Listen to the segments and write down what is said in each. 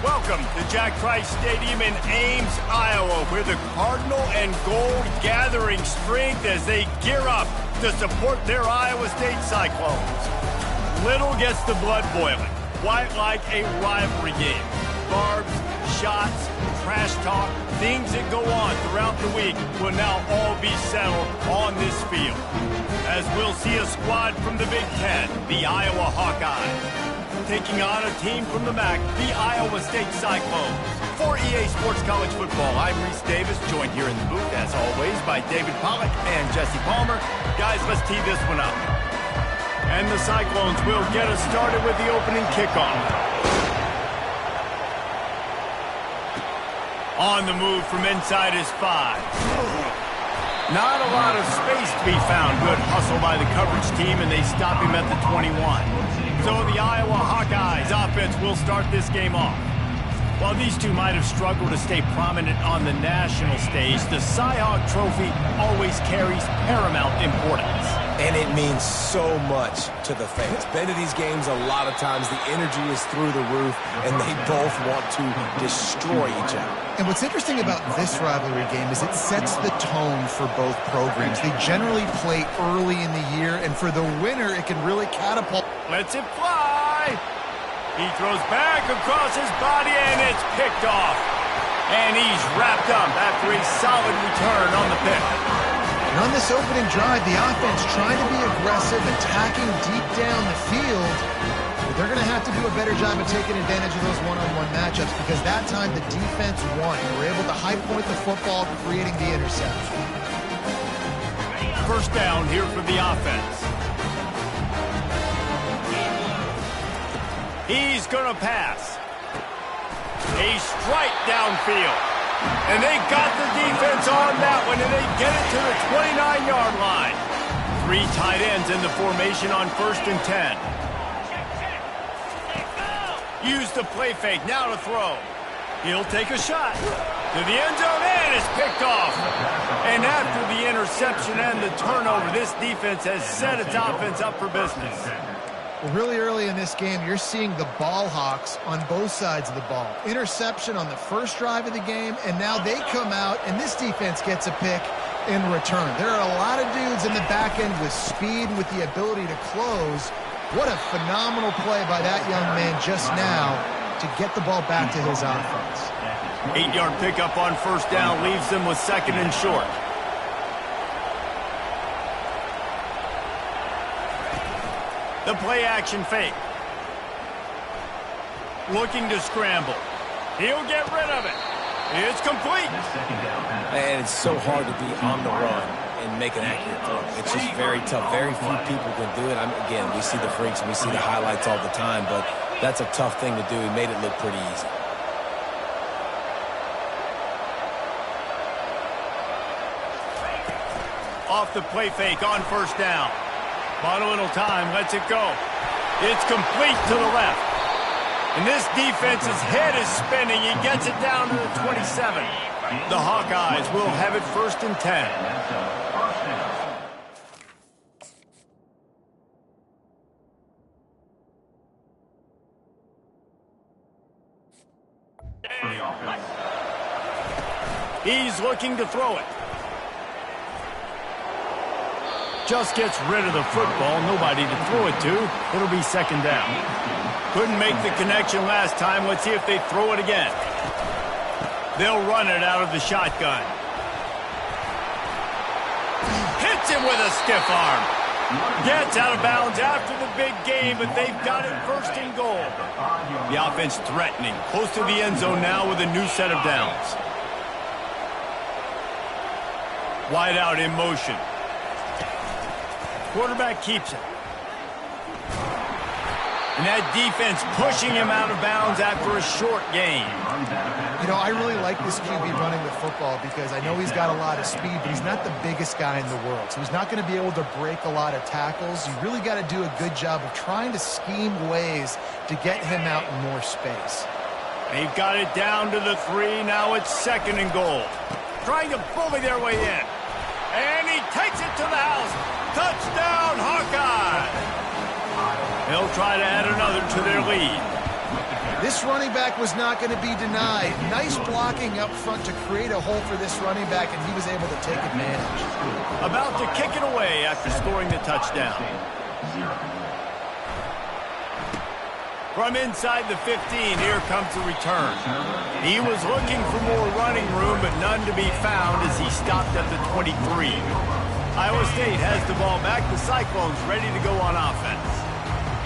Welcome to Jack Trice Stadium in Ames, Iowa, where the Cardinal and Gold gathering strength as they gear up to support their Iowa State Cyclones. Little gets the blood boiling, quite like a rivalry game. Barbs, shots, trash talk, things that go on throughout the week will now all be settled on this field. As we'll see a squad from the Big Ten, the Iowa Hawkeyes, taking on a team from the MAC, the Iowa State Cyclones. For EA Sports College Football, I'm Reese Davis, joined here in the booth, as always, by David Pollack and Jesse Palmer. Guys, let's tee this one up. And the Cyclones will get us started with the opening kickoff. On the move from inside his 5. Not a lot of space to be found. Good hustle by the coverage team, and they stop him at the 21. So the Iowa Hawkeyes offense will start this game off. While these two might have struggled to stay prominent on the national stage, the Cy-Hawk Trophy always carries paramount importance. And it means so much to the fans. Been to these games a lot of times, the energy is through the roof, and they both want to destroy each other. And what's interesting about this rivalry game is it sets the tone for both programs. They generally play early in the year, and for the winner, it can really catapult. Lets it fly. He throws back across his body, and it's picked off. And he's wrapped up after a solid return on the pick. And on this opening drive, the offense trying to be aggressive, attacking deep down the field. But they're going to have to do a better job of taking advantage of those one-on-one matchups because that time the defense won. They were able to high point the football, creating the interception. First down here for the offense. He's going to pass. A strike downfield. And they got the defense on that one, and they get it to the 29-yard line. 3 tight ends in the formation on 1st and 10. Use the play fake, now to throw. He'll take a shot. To the end zone, and it's picked off. And after the interception and the turnover, this defense has set its offense up for business. Well, really early in this game, you're seeing the ball hawks on both sides of the ball. Interception on the first drive of the game, and now they come out, and this defense gets a pick in return. There are a lot of dudes in the back end with speed and with the ability to close. What a phenomenal play by that young man just now to get the ball back to his offense. 8-yard pickup on 1st down leaves them with 2nd and short. The play-action fake. Looking to scramble. He'll get rid of it. It's complete. And it's so hard to be on the run and make an accurate throw. It's just very tough. Very few people can do it. Again, we see the freaks and we see the highlights all the time, but that's a tough thing to do. He made it look pretty easy. Off the play fake on 1st down. Bought a little time, lets it go. It's complete to the left. And this defense's head is spinning. He gets it down to the 27. The Hawkeyes will have it 1st and 10. He's looking to throw it. Just gets rid of the football, nobody to throw it to. It'll be 2nd down. Couldn't make the connection last time. Let's see if they throw it again. They'll run it out of the shotgun. Hits him with a stiff arm. Gets out of bounds after the big game, but they've got it 1st and goal. The offense threatening, close to the end zone now with a new set of downs. Wide out in motion. Quarterback keeps it. And that defense pushing him out of bounds after a short gain. You know, I really like this QB running the football because I know he's got a lot of speed, but he's not the biggest guy in the world. So he's not going to be able to break a lot of tackles. You really got to do a good job of trying to scheme ways to get him out in more space. They've got it down to the 3. Now it's 2nd and goal. Trying to bully their way in. And he takes it to the house. Touchdown, Hawkeye! They'll try to add another to their lead. This running back was not going to be denied. Nice blocking up front to create a hole for this running back, and he was able to take advantage. About to kick it away after scoring the touchdown. From inside the 15, here comes the return. He was looking for more running room, but none to be found as he stopped at the 23. Iowa State has the ball back. The Cyclones ready to go on offense.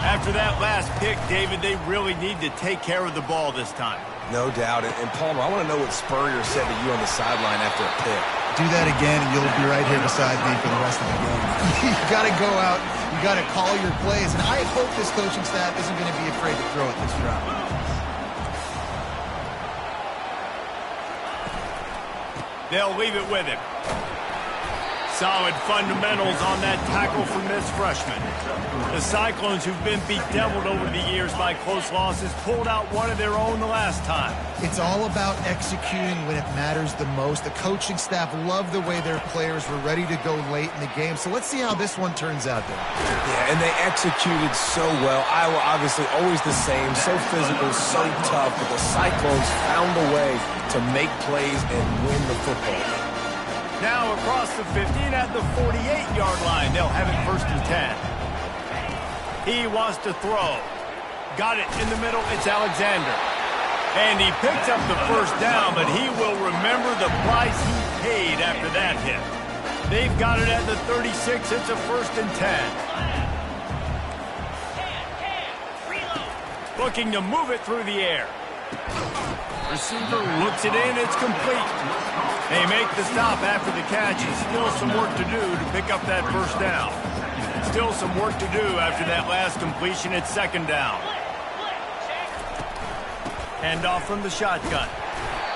After that last pick, David, they really need to take care of the ball this time. No doubt. And Palmer, I want to know what Spurrier said to you on the sideline after a pick. Do that again, and you'll be right here beside me for the rest of the game. You got to go out. You got to call your plays. And I hope this coaching staff isn't going to be afraid to throw it this drive. They'll leave it with him. Solid fundamentals on that tackle from this freshman. The Cyclones, who've been bedeviled over the years by close losses, pulled out one of their own the last time. It's all about executing when it matters the most. The coaching staff loved the way their players were ready to go late in the game. So let's see how this one turns out there. Yeah, and they executed so well. Iowa obviously always the same, so physical, so tough, but the Cyclones found a way to make plays and win the football game. Now across the 15 at the 48-yard line. They'll have it 1st and 10. He wants to throw. Got it in the middle. It's Alexander. And he picks up the first down, but he will remember the price he paid after that hit. They've got it at the 36. It's a 1st and 10. Looking to move it through the air. Receiver looks it in. It's complete. They make the stop after the catch. And still some work to do to pick up that first down. Still some work to do after that last completion. It's 2nd down. Handoff from the shotgun.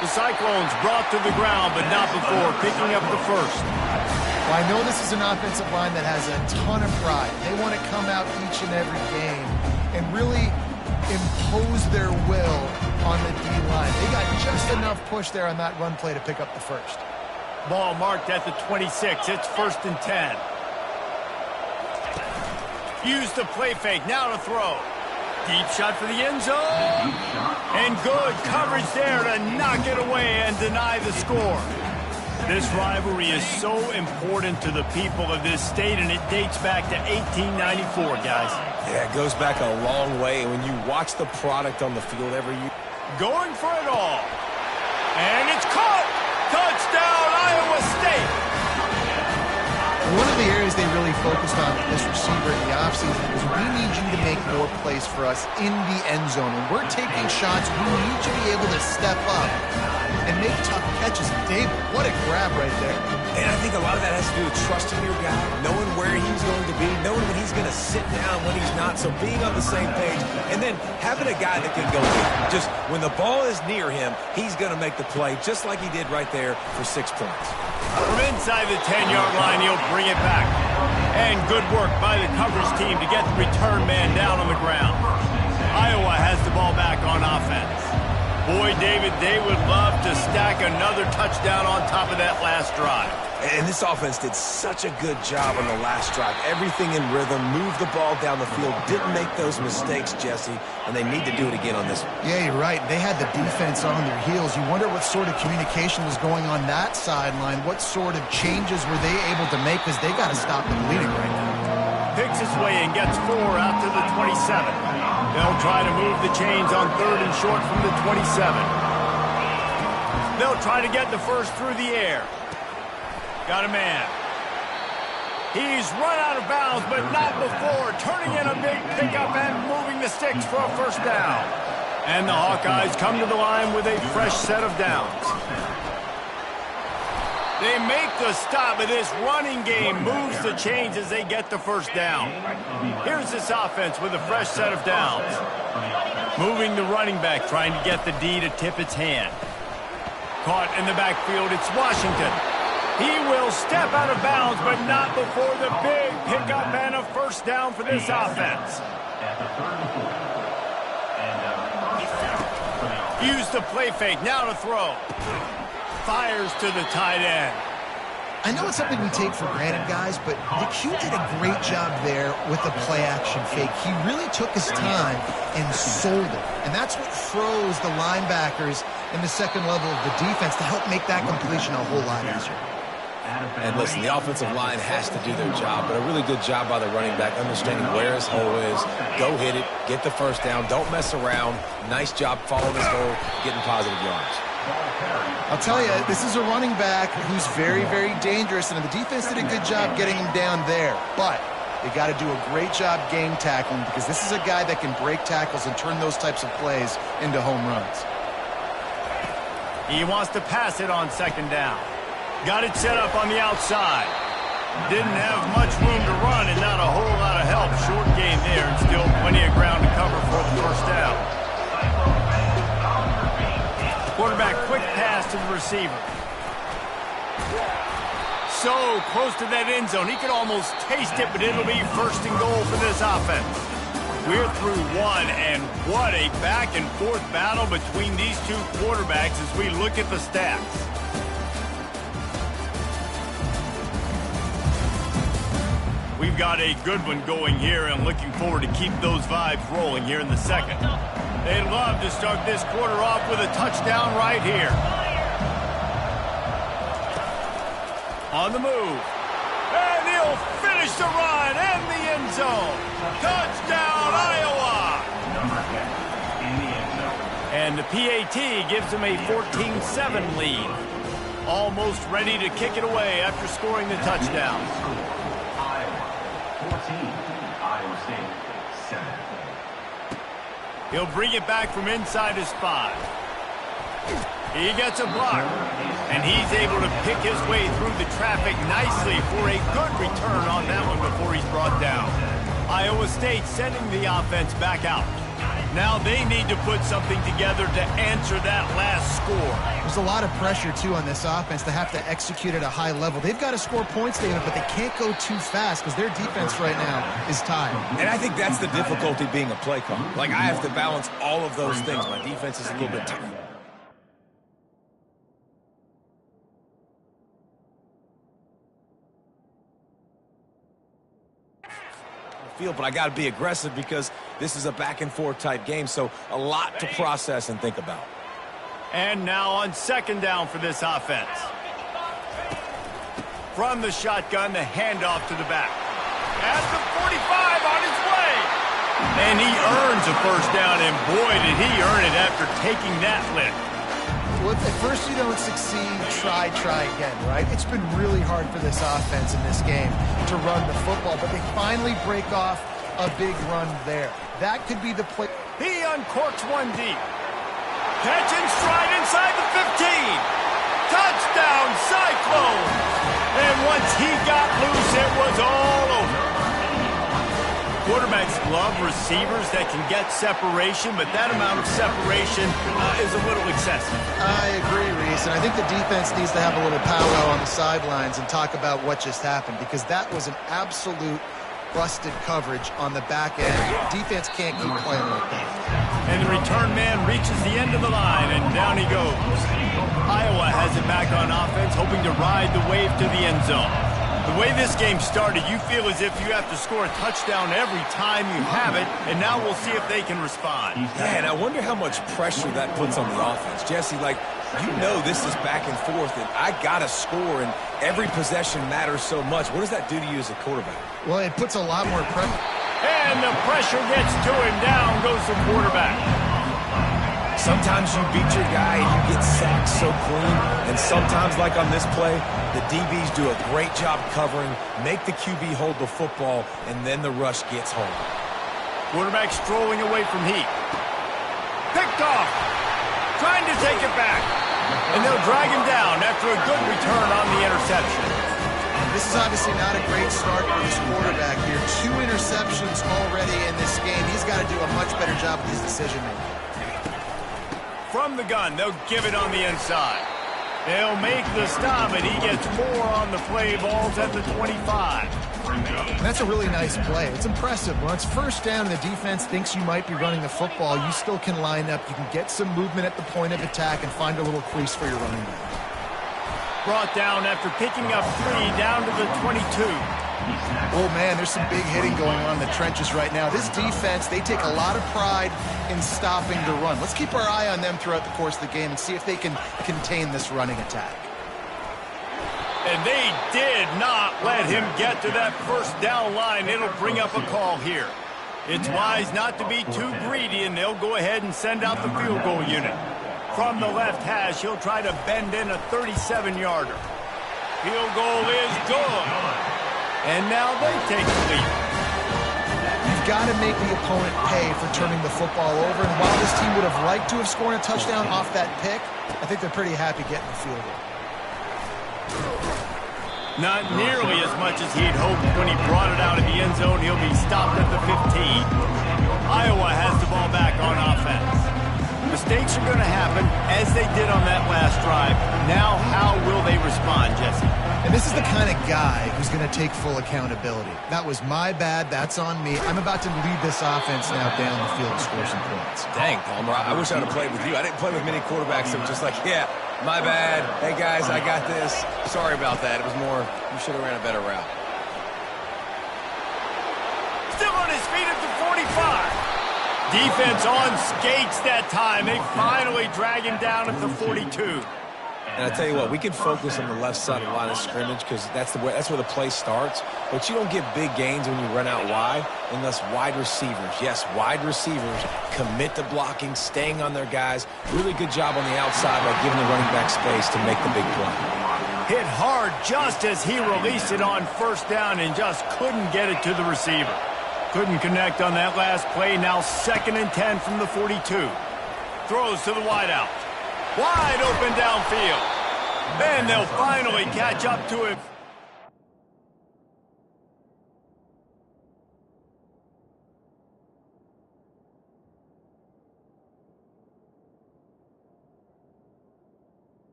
The Cyclones brought to the ground, but not before picking up the first. Well, I know this is an offensive line that has a ton of pride. They want to come out each and every game and really impose their will on the D-line. They got just enough push there on that run play to pick up the first. Ball marked at the 26. It's 1st and 10. Use the play fake. Now to throw. Deep shot for the end zone. And good coverage there to knock it away and deny the score. This rivalry is so important to the people of this state, and it dates back to 1894, guys. Yeah, it goes back a long way, and when you watch the product on the field every year. Going for it all. And it's caught. Touchdown, Iowa State. One of the areas they really focused on with this receiver in the offseason was we need you to make more plays for us in the end zone. When we're taking shots, we need you to be able to step up and make tough catches. David, what a grab right there. And I think a lot of that has to do with trusting your guy, knowing where he's going to be, knowing when he's going to sit down, when he's not. So being on the same page, and then having a guy that can go in. Just when the ball is near him, he's going to make the play, just like he did right there for 6 points. From inside the 10-yard line, he'll bring it back. And good work by the coverage team to get the return man down on the ground. Iowa has the ball back on offense. Boy, David, they would love to stack another touchdown on top of that last drive. And this offense did such a good job on the last drive. Everything in rhythm, moved the ball down the field, didn't make those mistakes, Jesse, and they need to do it again on this one. Yeah, you're right. They had the defense on their heels. You wonder what sort of communication was going on that sideline. What sort of changes were they able to make, because they got to stop the bleeding right now. Picks his way and gets 4 out to the 27. They'll try to move the chains on 3rd and short from the 27. They'll try to get the first through the air. Got a man. He's run out of bounds, but not before turning in a big pickup and moving the sticks for a first down. And the Hawkeyes come to the line with a fresh set of downs. They make the stop, but this running game moves the chains as they get the first down. Here's this offense with a fresh set of downs. Moving the running back, trying to get the D to tip its hand. Caught in the backfield, it's Washington. He will step out of bounds, but not before the big pickup and a first down for this offense. Use the play fake, now to throw. Fires to the tight end. I know it's something we take for granted, guys, but DeQ did a great job there with the play-action fake. He really took his time and sold it. And that's what froze the linebackers in the second level of the defense to help make that completion a whole lot easier. And listen, the offensive line has to do their job, but a really good job by the running back, understanding where his hole is. Go hit it, get the first down, don't mess around. Nice job following his hole, getting positive yards. I'll tell you, this is a running back who's very, very dangerous, and the defense did a good job getting him down there. But they got to do a great job game tackling, because this is a guy that can break tackles and turn those types of plays into home runs. He wants to pass it on second down. Got it set up on the outside. Didn't have much room to run and not a whole lot of help. Short gain there and still plenty of ground to cover for the first down. Quarterback quick pass to the receiver. So close to that end zone. He could almost taste it, but it'll be first and goal for this offense. We're through one, and what a back-and-forth battle between these two quarterbacks as we look at the stats. We've got a good one going here, and looking forward to keep those vibes rolling here in the second. They'd love to start this quarter off with a touchdown right here. On the move. And he'll finish the run and the end zone. Touchdown, Iowa! And the PAT gives them a 14-7 lead. Almost ready to kick it away after scoring the touchdown. He'll bring it back from inside his 5. He gets a block, and he's able to pick his way through the traffic nicely for a good return on that one before he's brought down. Iowa State sending the offense back out. Now they need to put something together to answer that last score. There's a lot of pressure, too, on this offense to have to execute at a high level. They've got to score points, David, but they can't go too fast because their defense right now is tired. And I think that's the difficulty being a play caller. Like, I have to balance all of those things. My defense is a little bit tired. But I got to be aggressive because this is a back-and-forth type game, so a lot to process and think about. And now on second down for this offense. From the shotgun, the handoff to the back. At the 45 on his way. And he earns a first down, and boy, did he earn it after taking that lift. Well, at first you don't succeed, try again, right? It's been really hard for this offense in this game to run the football, but they finally break off a big run there. That could be the play. He uncorks one deep. Catch and stride inside the 15. Touchdown, Cyclones! And once he got loose, it was all over. Quarterbacks love receivers that can get separation, but that amount of separation is a little excessive. I agree, Reese, and I think the defense needs to have a little powwow on the sidelines and talk about what just happened, because that was an absolute busted coverage on the back end. Defense can't keep playing like that. And the return man reaches the end of the line, and down he goes. Iowa has it back on offense, hoping to ride the wave to the end zone. The way this game started, you feel as if you have to score a touchdown every time you have it, and now we'll see if they can respond. Yeah, and I wonder how much pressure that puts on the offense. Jesse, like, you know this is back and forth, and I got to score, and every possession matters so much. What does that do to you as a quarterback? Well, it puts a lot more pressure. And the pressure gets to him. Down goes the quarterback. Sometimes you beat your guy and you get sacked so clean, and sometimes, like on this play, the DBs do a great job covering, make the QB hold the football, and then the rush gets home. Quarterback strolling away from heat. Picked off. Trying to take it back. And they'll drag him down after a good return on the interception. This is obviously not a great start for this quarterback here. 2 interceptions already in this game. He's got to do a much better job with his decision-making. From the gun, they'll give it on the inside. They'll make the stop, and he gets 4 on the play. Balls at the 25. That's a really nice play. It's impressive. When it's first down and the defense thinks you might be running the football, you still can line up. You can get some movement at the point of attack and find a little crease for your running back. brought down after picking up 3 down to the 22. Oh, man, there's some big hitting going on in the trenches right now. This defense, they take a lot of pride in stopping the run. Let's keep our eye on them throughout the course of the game and see if they can contain this running attack. And they did not let him get to that first down line. It'll bring up a call here. It's wise not to be too greedy, and they'll go ahead and send out the field goal unit. From the left hash, he'll try to bend in a 37-yarder. Field goal is good. And now they take the lead. You've got to make the opponent pay for turning the football over. And while this team would have liked to have scored a touchdown off that pick, I think they're pretty happy getting the field goal. Not nearly as much as he'd hoped when he brought it out of the end zone. He'll be stopped at the 15. Iowa has the ball back on offense. Mistakes are going to happen, as they did on that last drive. Now, how will they respond, Jesse? And this is the kind of guy who's going to take full accountability. That was my bad. That's on me. I'm about to lead this offense now down the field and score some points. Dang, Palmer, I wish I'd have played with you. I didn't play with many quarterbacks that were just like, yeah, my bad. Hey, guys, I got this. Sorry about that. It was more, you should have ran a better route. Still on his feet at the 45. Defense on skates that time. They finally drag him down at the 42. And I tell you what, we can focus on the left side of the line of scrimmage because that's where the play starts. But you don't get big gains when you run out wide unless wide receivers, yes, wide receivers, commit to blocking, staying on their guys. Really good job on the outside by giving the running back space to make the big play. Hit hard just as he released it on first down and just couldn't get it to the receiver. Couldn't connect on that last play. Now 2nd and 10 from the 42. Throws to the wideout. Wide open downfield. Then they'll finally catch up to him.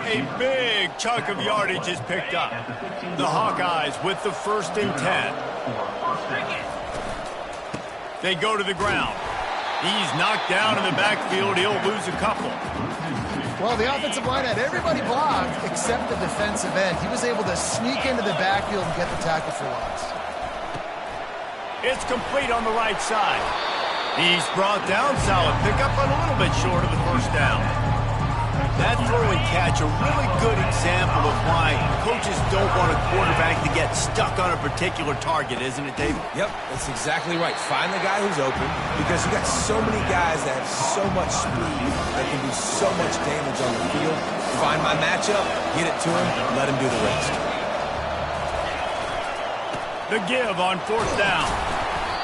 A big chunk of yardage is picked up. The Hawkeyes with the 1st and 10. They go to the ground. He's knocked down in the backfield. He'll lose a couple. Well, the offensive line had everybody blocked except the defensive end. He was able to sneak into the backfield and get the tackle for loss. It's complete on the right side. He's brought down. Solid pickup, but a little bit short of the first down. That throw and catch, a really good example of why coaches don't want a quarterback to get stuck on a particular target, isn't it, David? Yep, that's exactly right. Find the guy who's open because you got so many guys that have so much speed that can do so much damage on the field. Find my matchup, get it to him, let him do the rest. The give on 4th down.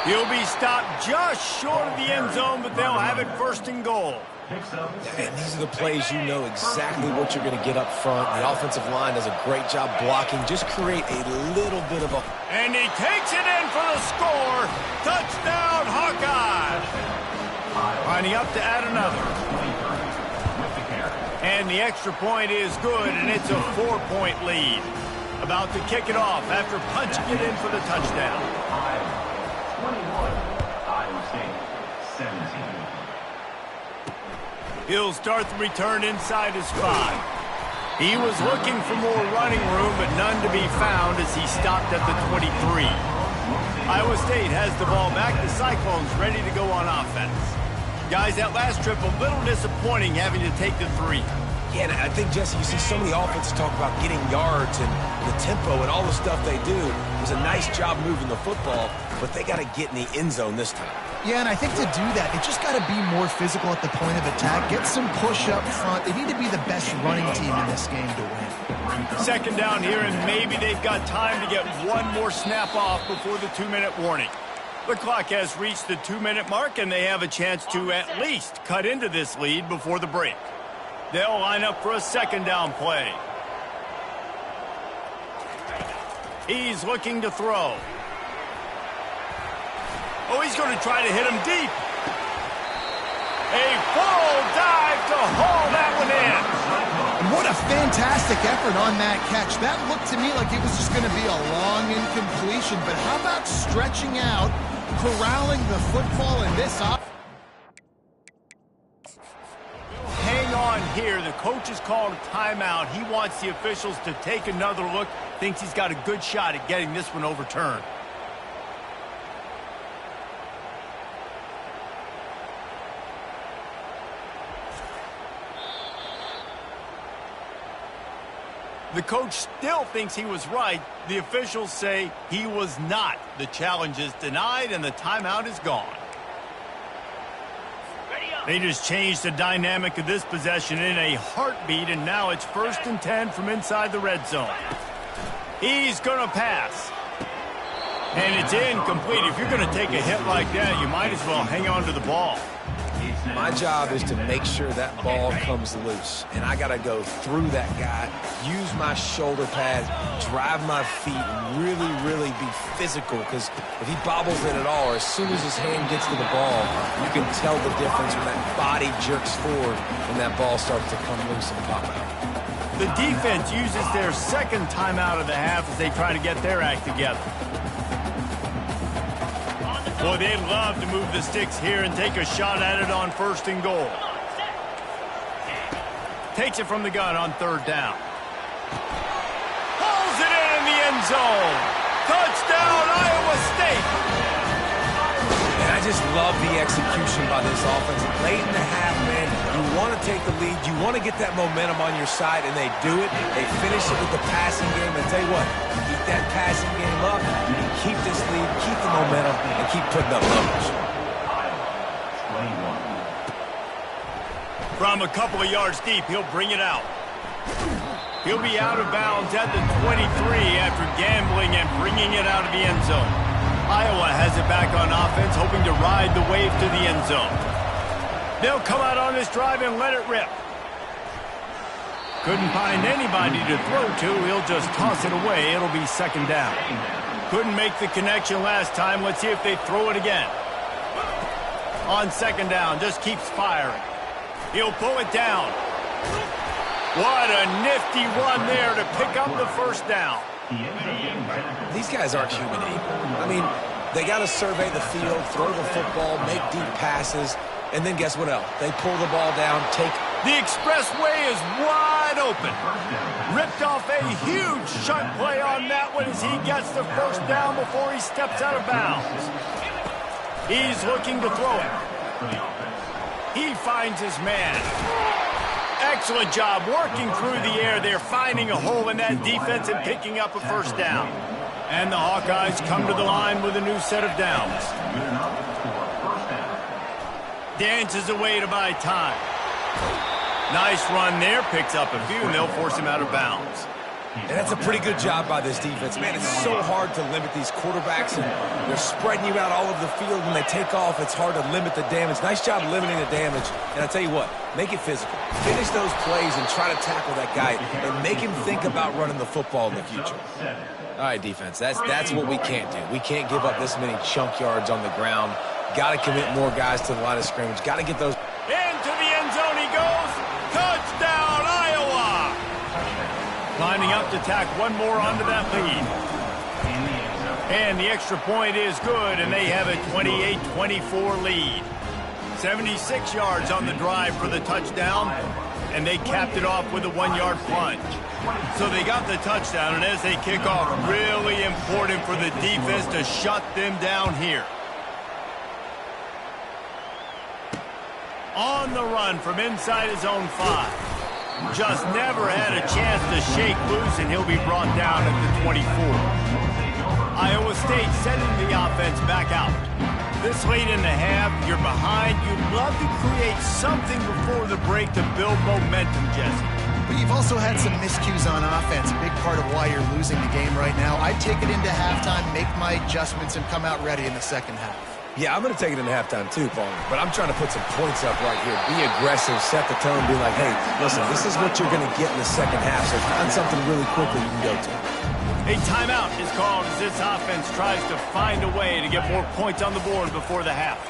He'll be stopped just short of the end zone, but they'll have it 1st and goal. And these are the plays you know exactly what you're going to get up front. The offensive line does a great job blocking. Just create a little bit of a... And he takes it in for the score. Touchdown, Hawkeyes. Lining up to add another. And the extra point is good, and it's a 4-point lead. About to kick it off after punching it in for the touchdown. 21, Iowa State, 17. He'll start the return inside his 5. He was looking for more running room, but none to be found as he stopped at the 23. Iowa State has the ball back. The Cyclones ready to go on offense. Guys, that last trip a little disappointing having to take the 3. Yeah, and I think, Jesse, you see so many offenses talk about getting yards and the tempo and all the stuff they do. It was a nice job moving the football, but they got to get in the end zone this time. Yeah, and I think to do that, they just got to be more physical at the point of attack, get some push up front. They need to be the best running team in this game to win. 2nd down here, and maybe they've got time to get one more snap off before the 2-minute warning. The clock has reached the 2-minute mark, and they have a chance to at least cut into this lead before the break. They'll line up for a 2nd down play. He's looking to throw. Oh, he's going to try to hit him deep. A full dive to haul that one in. And what a fantastic effort on that catch. That looked to me like it was just going to be a long incompletion. But how about stretching out, corralling the football in this offense? Hang on here. The coach has called a timeout. He wants the officials to take another look. Thinks he's got a good shot at getting this one overturned. The coach still thinks he was right. The officials say he was not. The challenge is denied and the timeout is gone. They just changed the dynamic of this possession in a heartbeat, and now it's 1st and 10 from inside the red zone. He's going to pass. And it's incomplete. If you're going to take a hit like that, you might as well hang on to the ball. My job is to make sure that ball comes loose, and I got to go through that guy, use my shoulder pads, drive my feet, and really, really be physical, because if he bobbles it at all, or as soon as his hand gets to the ball, you can tell the difference when that body jerks forward and that ball starts to come loose and pop out. The defense uses their second timeout of the half as they try to get their act together. Boy, they'd love to move the sticks here and take a shot at it on 1st and goal. Takes it from the gun on 3rd down. Pulls it in the end zone. Touchdown, Iowa State. And I just love the execution by this offense. Late in the half, man, you want to take the lead. You want to get that momentum on your side, and they do it. They finish it with the passing game. And tell you what, keep that passing game up, you can keep this lead, keep the momentum, and keep putting up numbers. From a couple of yards deep, he'll bring it out. He'll be out of bounds at the 23 after gambling and bringing it out of the end zone. Iowa has it back on offense, hoping to ride the wave to the end zone. They'll come out on this drive and let it rip. Couldn't find anybody to throw to. He'll just toss it away. It'll be 2nd down. Couldn't make the connection last time. Let's see if they throw it again. On 2nd down, just keeps firing. He'll pull it down. What a nifty run there to pick up the 1st down. These guys aren't human equal. I mean, they got to survey the field, throw the football, make deep passes, and then guess what else? They pull the ball down, take... The expressway is wide open. Ripped off a huge shunt play on that one as he gets the 1st down before he steps out of bounds. He's looking to throw it. He finds his man. Excellent job working through the air there, finding a hole in that defense and picking up a 1st down. And the Hawkeyes come to the line with a new set of downs. Dances away to buy time. Nice run there, picks up a few, and they'll force him out of bounds. And that's a pretty good job by this defense. Man, it's so hard to limit these quarterbacks, and they're spreading you out all over the field. When they take off, it's hard to limit the damage. Nice job limiting the damage. And I tell you what, make it physical. Finish those plays and try to tackle that guy and make him think about running the football in the future. All right, defense, that's what we can't do. We can't give up this many chunk yards on the ground. Got to commit more guys to the line of scrimmage. Got to get those. Into the end zone he goes. Touchdown, Iowa! Lining up to tack one more onto that lead. And the extra point is good, and they have a 28-24 lead. 76 yards on the drive for the touchdown, and they capped it off with a 1-yard plunge. So they got the touchdown, and as they kick off, really important for the defense to shut them down here. On the run from inside his own 5. Just never had a chance to shake loose, and he'll be brought down at the 24. Iowa State sending the offense back out. This late in the half, you're behind. You'd love to create something before the break to build momentum, Jesse. But you've also had some miscues on offense, a big part of why you're losing the game right now. I'd take it into halftime, make my adjustments, and come out ready in the second half. Yeah, I'm going to take it into halftime too, Paul. But I'm trying to put some points up right here. Be aggressive, set the tone, be like, hey, listen, this is what you're going to get in the second half, so find something really quickly you can go to. A timeout is called as this offense tries to find a way to get more points on the board before the half.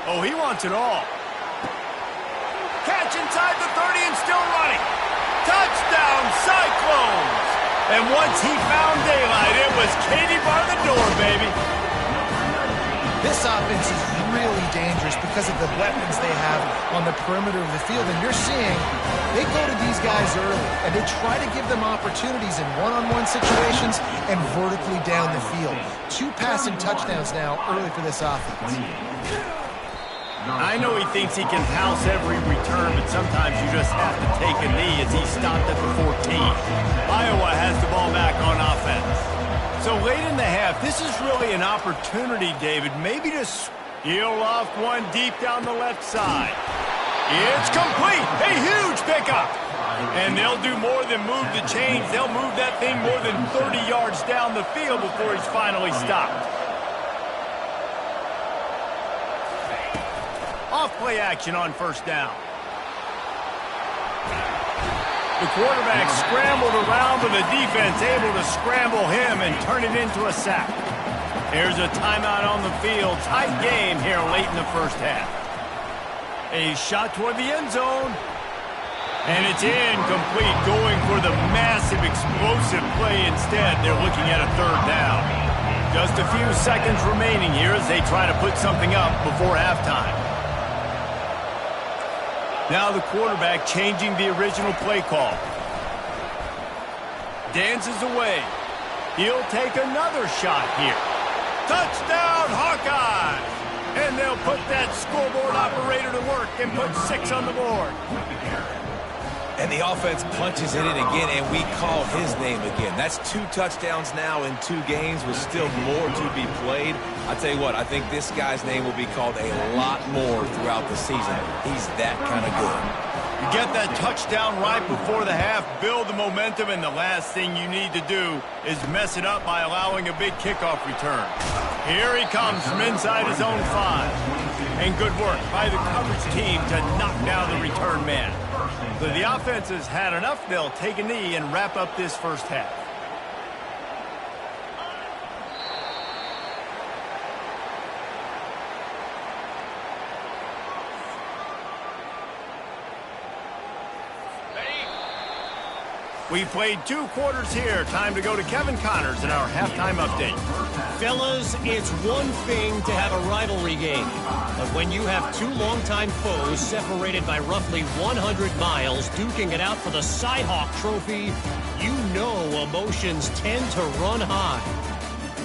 Oh, he wants it all. Catch inside the 30 and still running. Touchdown, Cyclones! And once he found daylight, it was Katie bar the door, baby. This offense is really dangerous because of the weapons they have on the perimeter of the field. And you're seeing they go to these guys early, and they try to give them opportunities in one-on-one situations and vertically down the field. 2 passing touchdowns now early for this offense. I know he thinks he can house every return, but sometimes you just have to take a knee as he stopped at the 14. Iowa has the ball back on offense. So late in the half, this is really an opportunity, David, maybe to steal off one deep down the left side. It's complete. A huge pickup. And they'll do more than move the chains. They'll move that thing more than 30 yards down the field before he's finally stopped. Off-play action on first down. The quarterback scrambled around, but the defense able to scramble him and turn it into a sack. There's a timeout on the field. Tight game here late in the first half. A shot toward the end zone. And it's incomplete, going for the massive explosive play instead. They're looking at a third down. Just a few seconds remaining here as they try to put something up before halftime. Now the quarterback changing the original play call. Dances away. He'll take another shot here. Touchdown, Hawkeyes! And they'll put that scoreboard operator to work and put 6 on the board. And the offense punches it in again, and we call his name again. That's 2 touchdowns now in 2 games with still more to be played. I tell you what, I think this guy's name will be called a lot more throughout the season. He's that kind of good. You get that touchdown right before the half, build the momentum, and the last thing you need to do is mess it up by allowing a big kickoff return. Here he comes from inside his own 5. And good work by the coverage team to knock down the return man. So the offense has had enough. They'll take a knee and wrap up this first half. We played 2 quarters here. Time to go to Kevin Connors in our halftime update. Fellas, it's one thing to have a rivalry game, but when you have 2 longtime foes separated by roughly 100 miles duking it out for the Cy-Hawk Trophy, you know emotions tend to run high.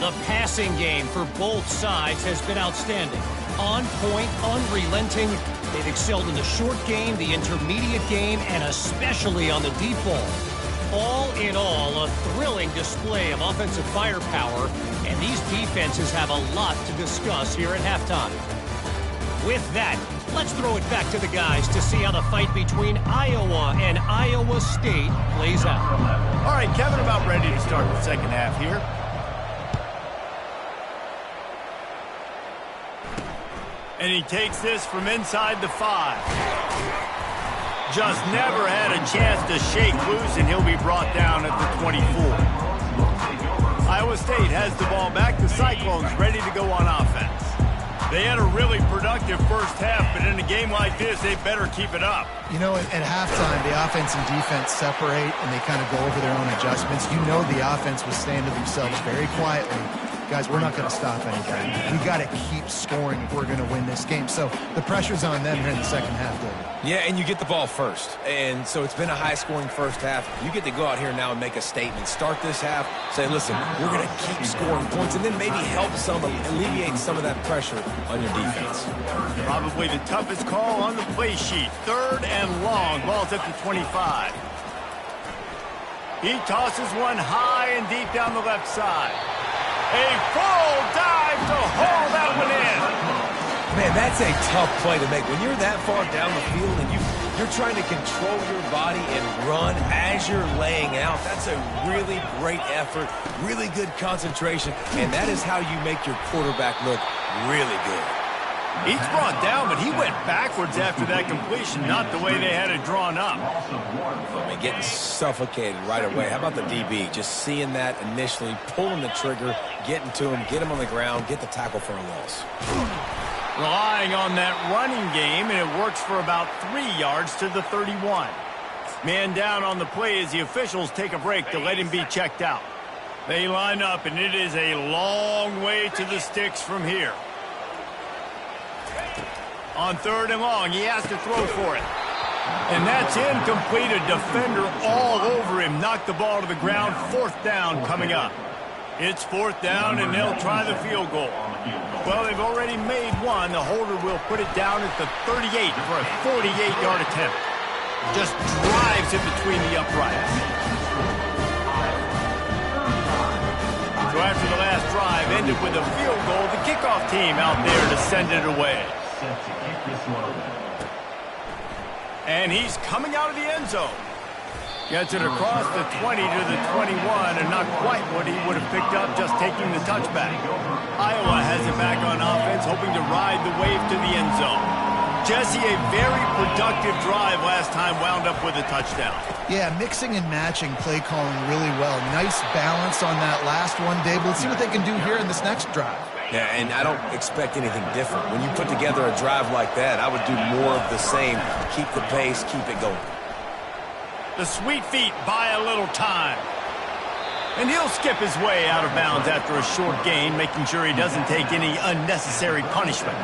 The passing game for both sides has been outstanding. On point, unrelenting. They've excelled in the short game, the intermediate game, and especially on the deep ball. All in all, a thrilling display of offensive firepower, and these defenses have a lot to discuss here at halftime. With that, let's throw it back to the guys to see how the fight between Iowa and Iowa State plays out. All right, Kevin, about ready to start the second half here. And he takes this from inside the 5. Just never had a chance to shake loose, and he'll be brought down at the 24. Iowa State has the ball back. The Cyclones ready to go on offense. They had a really productive first half, but in a game like this, they better keep it up. You know, at halftime, the offense and defense separate, and they kind of go over their own adjustments. You know the offense was saying to themselves very quietly, guys, we're not going to stop anybody. We got to keep scoring if we're going to win this game. So the pressure's on them here in the second half, David. Yeah, and you get the ball first. And so it's been a high-scoring first half. You get to go out here now and make a statement. Start this half, say, listen, we're going to keep scoring points, and then maybe help alleviate some of that pressure on your defense. Probably the toughest call on the play sheet. 3rd and long. Ball's at the 25. He tosses one high and deep down the left side. A full dive to haul that one in. Man, that's a tough play to make. When you're that far down the field and you're trying to control your body and run as you're laying out, that's a really great effort, really good concentration, and that is how you make your quarterback look really good. He's brought down, but he went backwards after that completion, not the way they had it drawn up. I mean, getting suffocated right away. How about the DB? Just seeing that initially, pulling the trigger, getting to him, get him on the ground, get the tackle for a loss. Relying on that running game, and it works for about 3 yards to the 31. Man down on the play as the officials take a break to let him be checked out. They line up, and it is a long way to the sticks from here. On 3rd and long, he has to throw for it. And that's incomplete. A defender all over him. Knocked the ball to the ground. 4th down coming up. It's 4th down, and they'll try the field goal. Well, they've already made one. The holder will put it down at the 38 for a 48-yard attempt. Just drives it between the uprights. So after the last drive ended with a field goal, the kickoff team out there to send it away. And he's coming out of the end zone. Gets it across the 20 to the 21, and not quite what he would have picked up just taking the touchback. Iowa has it back on offense, hoping to ride the wave to the end zone. Jesse, a very productive drive last time, wound up with a touchdown. Yeah, mixing and matching play calling really well. Nice balance on that last one, Dave. Let's see what they can do here in this next drive. Yeah, and I don't expect anything different. When you put together a drive like that, I would do more of the same. Keep the pace, keep it going. The sweet feet buy a little time. And he'll skip his way out of bounds after a short gain, making sure he doesn't take any unnecessary punishment.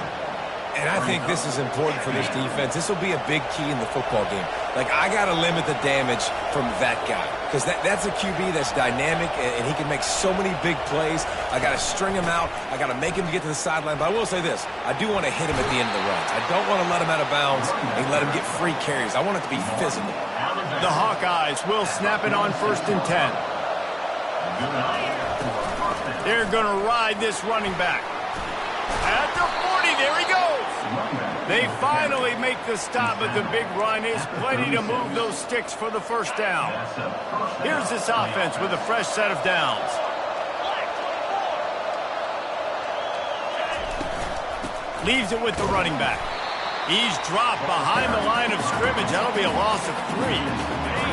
And I think this is important for this defense. This will be a big key in the football game. Like, I got to limit the damage from that guy. Because that's a QB that's dynamic, and he can make so many big plays. I got to string him out. I got to make him get to the sideline. But I will say this. I do want to hit him at the end of the runs. I don't want to let him out of bounds and let him get free carries. I want it to be physical. The Hawkeyes will snap it on 1st and 10. They're going to ride this running back. At the 40, there he goes. They finally make the stop, but the big run is plenty to move those sticks for the 1st down. Here's this offense with a fresh set of downs. Leaves it with the running back. He's dropped behind the line of scrimmage. That'll be a loss of 3.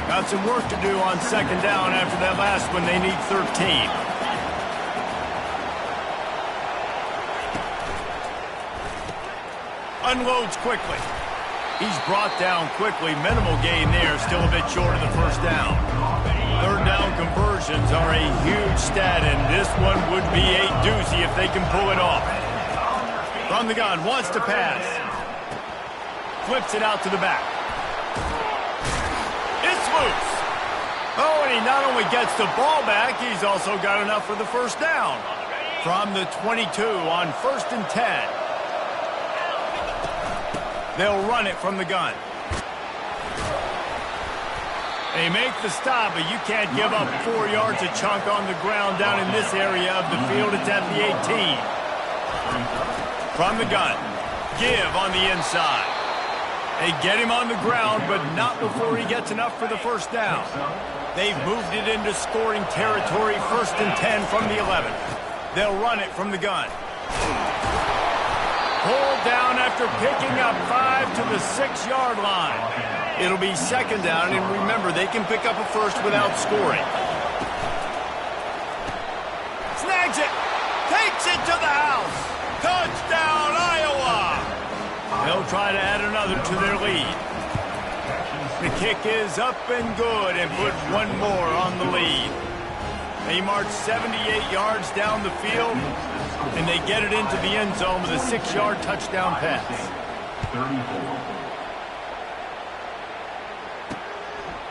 Got some work to do on 2nd down after that last one. They need 13. Unloads quickly. He's brought down quickly. Minimal gain there. Still a bit short of the 1st down. 3rd down conversions are a huge stat, and this one would be a doozy if they can pull it off. From the gun, wants to pass. Flips it out to the back. It's loose. Oh, and he not only gets the ball back, he's also got enough for the 1st down. From the 22 on 1st and 10. They'll run it from the gun. They make the stop, but you can't give up 4 yards a chunk on the ground down in this area of the field. It's at the 18. From the gun. Give on the inside. They get him on the ground, but not before he gets enough for the 1st down. They've moved it into scoring territory, 1st and 10 from the 11. They'll run it from the gun. Pulled down after picking up 5 to the 6-yard line. It'll be 2nd down, and remember, they can pick up a 1st without scoring. Snags it. Takes it to the house. Touchdown, Iowa. They'll try to add another to their lead. The kick is up and good and put one more on the lead. They march 78 yards down the field, and they get it into the end zone with a 6-yard touchdown pass. 34.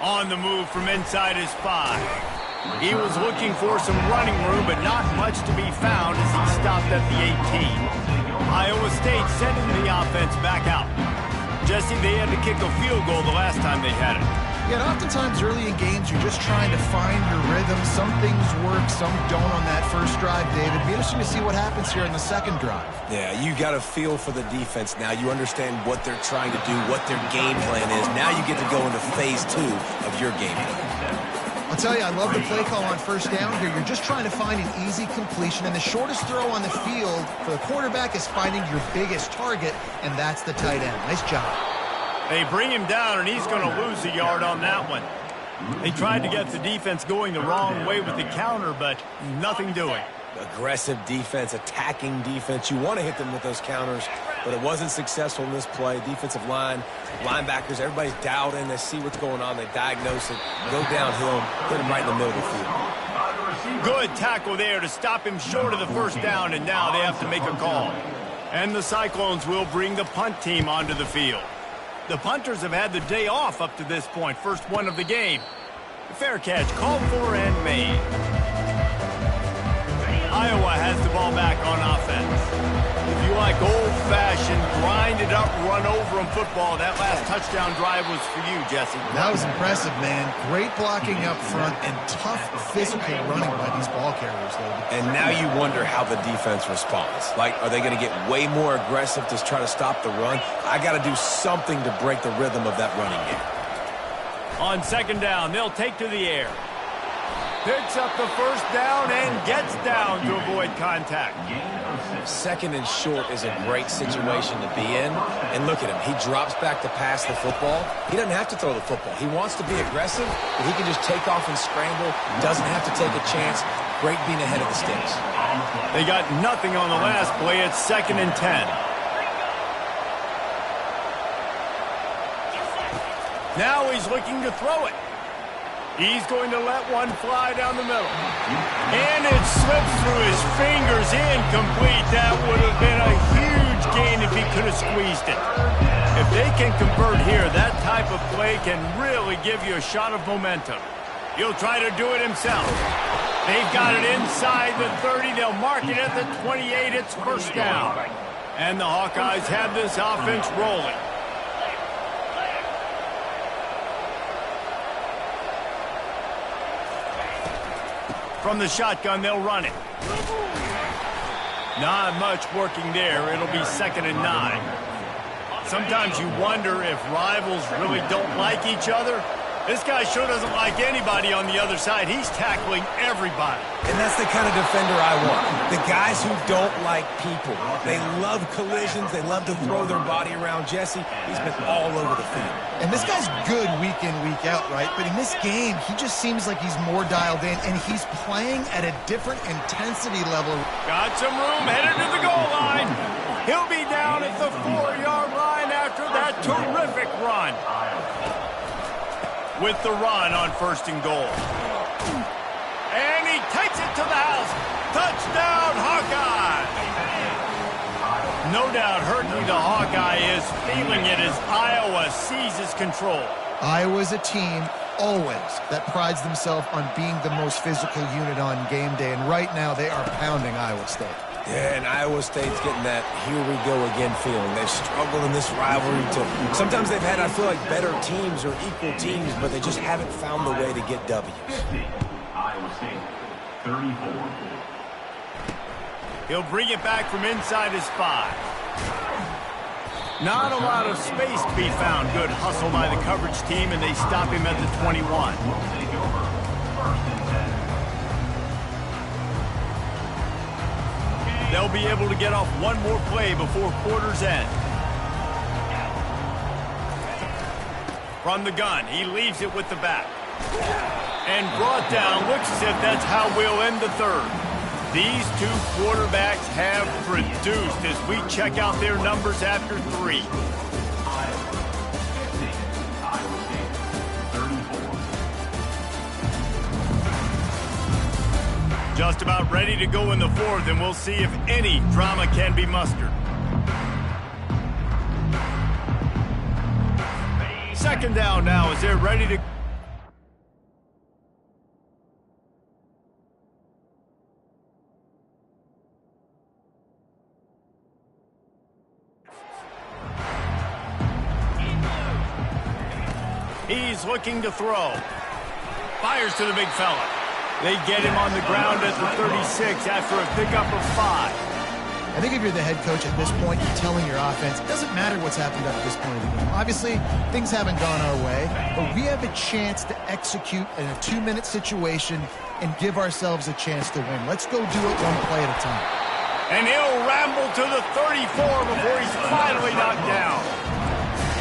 On the move from inside his 5. He was looking for some running room, but not much to be found as he stopped at the 18. Iowa State sending the offense back out. Jesse, they had to kick a field goal the last time they had it. Yeah, and oftentimes early in games, you're just trying to find your rhythm. Some things work, some don't on that first drive, David. It'd be interesting to see what happens here in the second drive. Yeah, you got a feel for the defense now. You understand what they're trying to do, what their game plan is. Now you get to go into phase 2 of your game plan. I'll tell you, I love the play call on first down here. You're just trying to find an easy completion, and the shortest throw on the field for the quarterback is finding your biggest target, and that's the tight end. Nice job. They bring him down, and he's going to lose a yard on that one. They tried to get the defense going the wrong way with the counter, but nothing doing. Aggressive defense, attacking defense. You want to hit them with those counters, but it wasn't successful in this play. Defensive line, linebackers, everybody's dialed in. They see what's going on. They diagnose it, go downhill, hit him right in the middle of the field. Good tackle there to stop him short of the first down, and now they have to make a call. And the Cyclones will bring the punt team onto the field. The punters have had the day off up to this point, first one of the game. Fair catch called for and made. Iowa has the ball back on offense. If you like old-fashioned, grind-it-up, run-over-'em football, that last touchdown drive was for you, Jesse. That was impressive, man. Great blocking up front and tough physical running by these ball carriers, David. And now you wonder how the defense responds. Like, are they going to get way more aggressive to try to stop the run? I got to do something to break the rhythm of that running game. On second down, they'll take to the air. Picks up the first down and gets down to avoid contact. Second and short is a great situation to be in. And look at him. He drops back to pass the football. He doesn't have to throw the football. He wants to be aggressive, but he can just take off and scramble. Doesn't have to take a chance. Great being ahead of the sticks. They got nothing on the last play. It's 2nd and 10. Now he's looking to throw it. He's going to let one fly down the middle. And it slips through his fingers, incomplete. That would have been a huge gain if he could have squeezed it. If they can convert here, that type of play can really give you a shot of momentum. He'll try to do it himself. They've got it inside the 30. They'll mark it at the 28. It's first down. And the Hawkeyes have this offense rolling. From the shotgun, they'll run it. Not much working there. It'll be 2nd and 9. Sometimes you wonder if rivals really don't like each other. This guy sure doesn't like anybody on the other side. He's tackling everybody. And that's the kind of defender I want. The guys who don't like people. They love collisions. They love to throw their body around. Jesse, he's been all over the field. And this guy's good week in, week out, right? But in this game, he just seems like he's more dialed in, and he's playing at a different intensity level. Got some room, headed to the goal line. He'll be down at the 4-yard line after that terrific run. With the run on 1st and goal. And he takes it to the house. Touchdown, Hawkeye! No doubt Herky the Hawkeye is feeling it as Iowa seizes control. Iowa's a team always that prides themselves on being the most physical unit on game day, and right now they are pounding Iowa State. Yeah, and Iowa State's getting that here we go again feeling. They've struggled in this rivalry too. Sometimes they've had, I feel like, better teams or equal teams, but they just haven't found the way to get W's. Iowa State, 34. He'll bring it back from inside his 5. Not a lot of space to be found. Good hustle by the coverage team, and they stop him at the 21. We'll take over 1st and 10. They'll be able to get off one more play before quarter's end. From the gun, he leaves it with the back. And brought down, looks as if that's how we'll end the 3rd. These two quarterbacks have produced as we check out their numbers after 3. Just about ready to go in the 4th, and we'll see if any drama can be mustered. 2nd down now as they're ready to... He's looking to throw. Fires to the big fella. They get him on the ground at the 36 after a pickup of 5. I think if you're the head coach at this point, you're telling your offense, it doesn't matter what's happened up to this point of the game. Obviously, things haven't gone our way, but we have a chance to execute in a 2-minute situation and give ourselves a chance to win. Let's go do it one play at a time. And he'll ramble to the 34 before he's finally knocked down.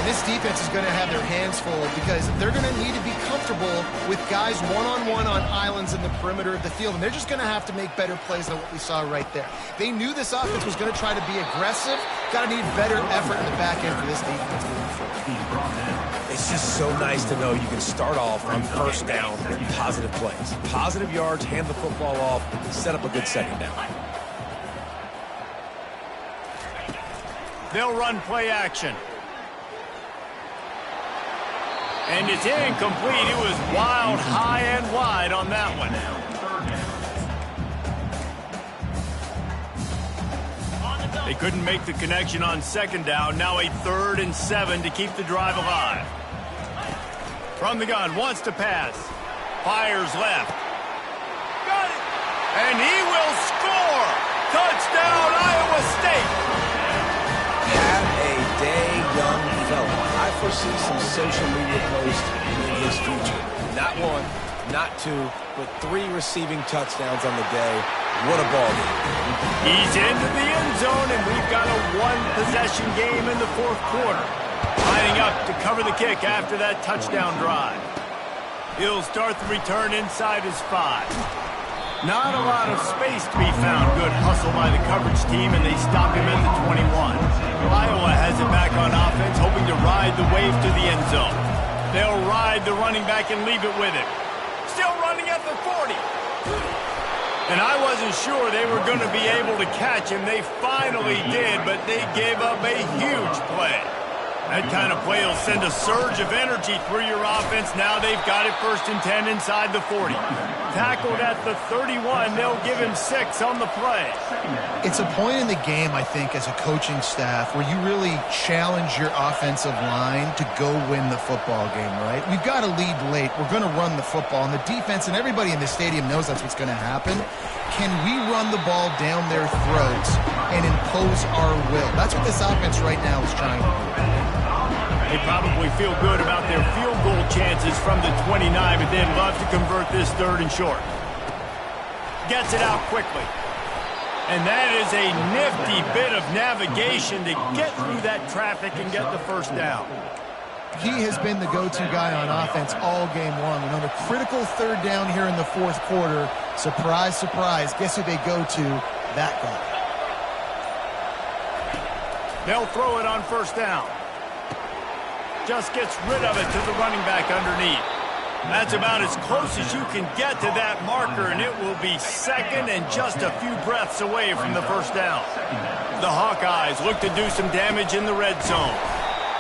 And this defense is going to have their hands full because they're going to need to be comfortable with guys one-on-one on islands in the perimeter of the field. And they're just going to have to make better plays than what we saw right there. They knew this offense was going to try to be aggressive. Got to need better effort in the back end for this defense moving forward. It's just so nice to know you can start off on first down with positive plays. Positive yards, hand the football off, set up a good second down. They'll run play action. And it's incomplete. It was wild, high and wide on that one. They couldn't make the connection on second down. Now a 3rd and 7 to keep the drive alive. From the gun, wants to pass. Fires left. Got it. And he will score. Touchdown, Iowa State. Have a day, young fella. I foresee some social media posts in his future. Not 1, not 2, but 3 receiving touchdowns on the day. What a ball game. He's into the end zone, and we've got a 1-possession game in the 4th quarter. Lining up to cover the kick after that touchdown drive. He'll start the return inside his 5. Not a lot of space to be found. Good hustle by the coverage team, and they stop him at the 21. Iowa has it back on offense, hoping to ride the wave to the end zone. They'll ride the running back and leave it with him. Still running at the 40. And I wasn't sure they were going to be able to catch him. They finally did, but they gave up a huge play. That kind of play will send a surge of energy through your offense. Now they've got it 1st and 10 inside the 40. Tackled at the 31. They'll give him 6 on the play. It's a point in the game, I think, as a coaching staff where you really challenge your offensive line to go win the football game, right? We've got to lead late. We're going to run the football. And the defense and everybody in the stadium knows that's what's going to happen. Can we run the ball down their throats and impose our will? That's what this offense right now is trying to do. They probably feel good about their field goal chances from the 29, but they'd love to convert this 3rd and short. Gets it out quickly. And that is a nifty bit of navigation to get through that traffic and get the 1st down. He has been the go-to guy on offense all game long. And on a critical 3rd down here in the 4th quarter, surprise, surprise, guess who they go to? That guy. They'll throw it on 1st down. Just gets rid of it to the running back underneath. That's about as close as you can get to that marker, and it will be 2nd and just a few breaths away from the 1st down. The Hawkeyes look to do some damage in the red zone.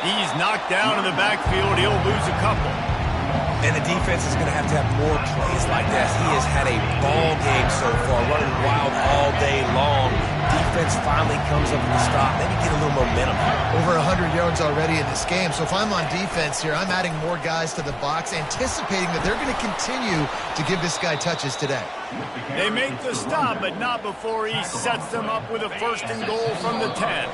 He's knocked down in the backfield. He'll lose a couple. And the defense is going to have more plays like that. He has had a ball game so far, running wild all day long. Defense finally comes up with a stop. Then you get a little momentum. Over 100 yards already in this game. So if I'm on defense here, I'm adding more guys to the box, anticipating that they're going to continue to give this guy touches today. They make the stop, but not before he sets them up with a 1st and goal from the 10.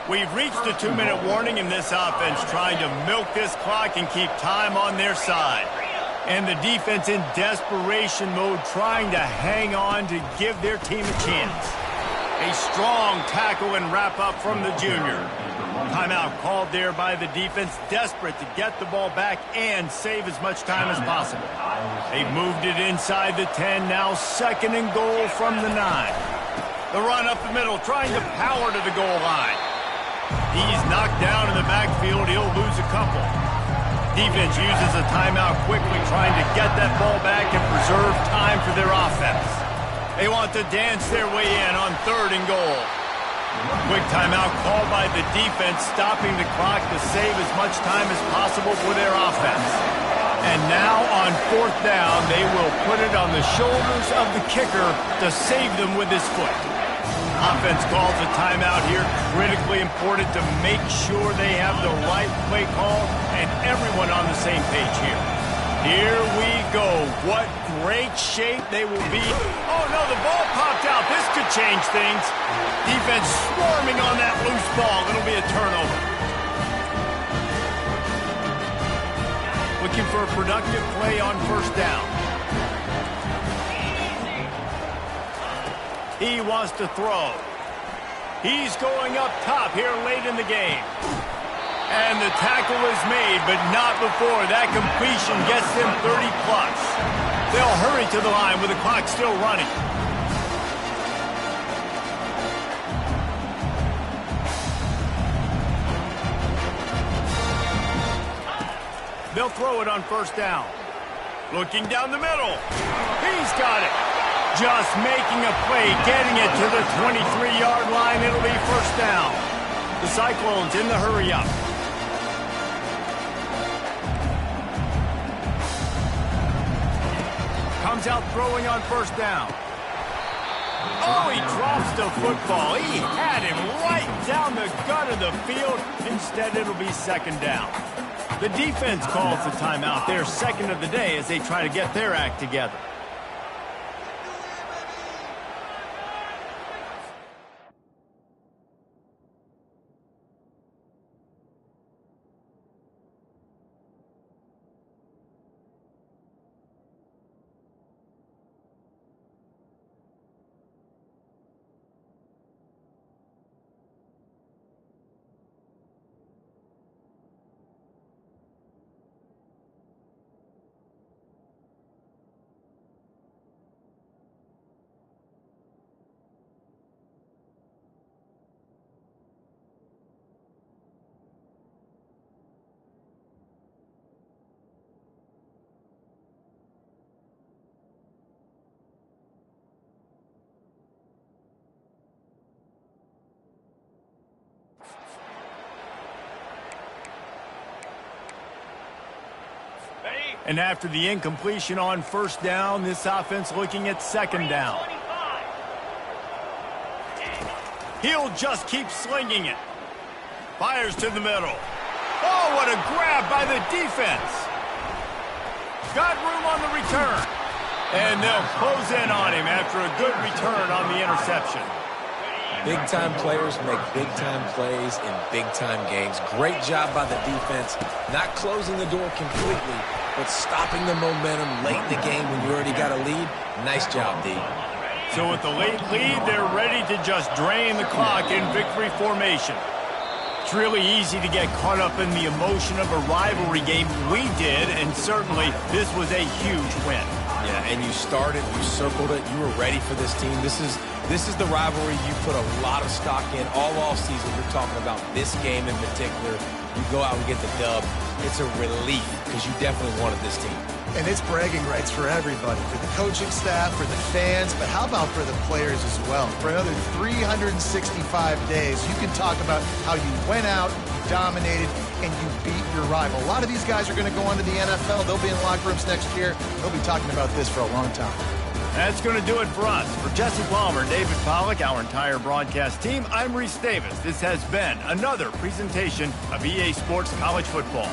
We've reached the 2-minute warning in this offense, trying to milk this clock and keep time on their side. And the defense in desperation mode, trying to hang on to give their team a chance. A strong tackle and wrap up from the junior. Timeout called there by the defense, desperate to get the ball back and save as much time as possible. They've moved it inside the 10, now 2nd and goal from the 9. The run up the middle, trying to power to the goal line. He's knocked down in the backfield. He'll lose a couple. Defense uses a timeout quickly, trying to get that ball back and preserve time for their offense. They want to dance their way in on 3rd and goal. Quick timeout called by the defense, stopping the clock to save as much time as possible for their offense. And now on 4th down, they will put it on the shoulders of the kicker to save them with his foot. Offense calls a timeout here. Critically important to make sure they have the right play call and everyone on the same page here. Here we go. What great shape they will be. Oh, no, the ball popped out. This could change things. Defense swarming on that loose ball. It'll be a turnover. Looking for a productive play on first down. He wants to throw. He's going up top here late in the game. And the tackle is made, but not before that completion gets them 30-plus. They'll hurry to the line with the clock still running. They'll throw it on first down. Looking down the middle. He's got it. Just making a play, getting it to the 23-yard line. It'll be first down. The Cyclones in the hurry-up. Comes out throwing on first down. Oh, he drops the football. He had him right down the gut of the field. Instead, it'll be second down. The defense calls the timeout. Their second of the day as they try to get their act together. And after the incompletion on first down, this offense looking at second down. He'll just keep slinging it. Fires to the middle. Oh, what a grab by the defense. Got room on the return. And they'll close in on him after a good return on the interception. Big-time players make big-time plays in big-time games. Great job by the defense, not closing the door completely, but stopping the momentum late in the game when you already got a lead. Nice job, D. So with the late lead, they're ready to just drain the clock in victory formation. It's really easy to get caught up in the emotion of a rivalry game. We did, and certainly this was a huge win. Yeah, and you started, you circled it, you were ready for this team. This is the rivalry you put a lot of stock in all offseason. You're talking about this game in particular. You go out and get the dub. It's a relief because you definitely wanted this team. And it's bragging rights for everybody, for the coaching staff, for the fans, but how about for the players as well? For another 365 days, you can talk about how you went out, you dominated, and you beat your rival. A lot of these guys are going to go on to the NFL. They'll be in locker rooms next year. They'll be talking about this for a long time. That's going to do it for us. For Jesse Palmer, David Pollack, our entire broadcast team, I'm Reese Davis. This has been another presentation of EA Sports College Football.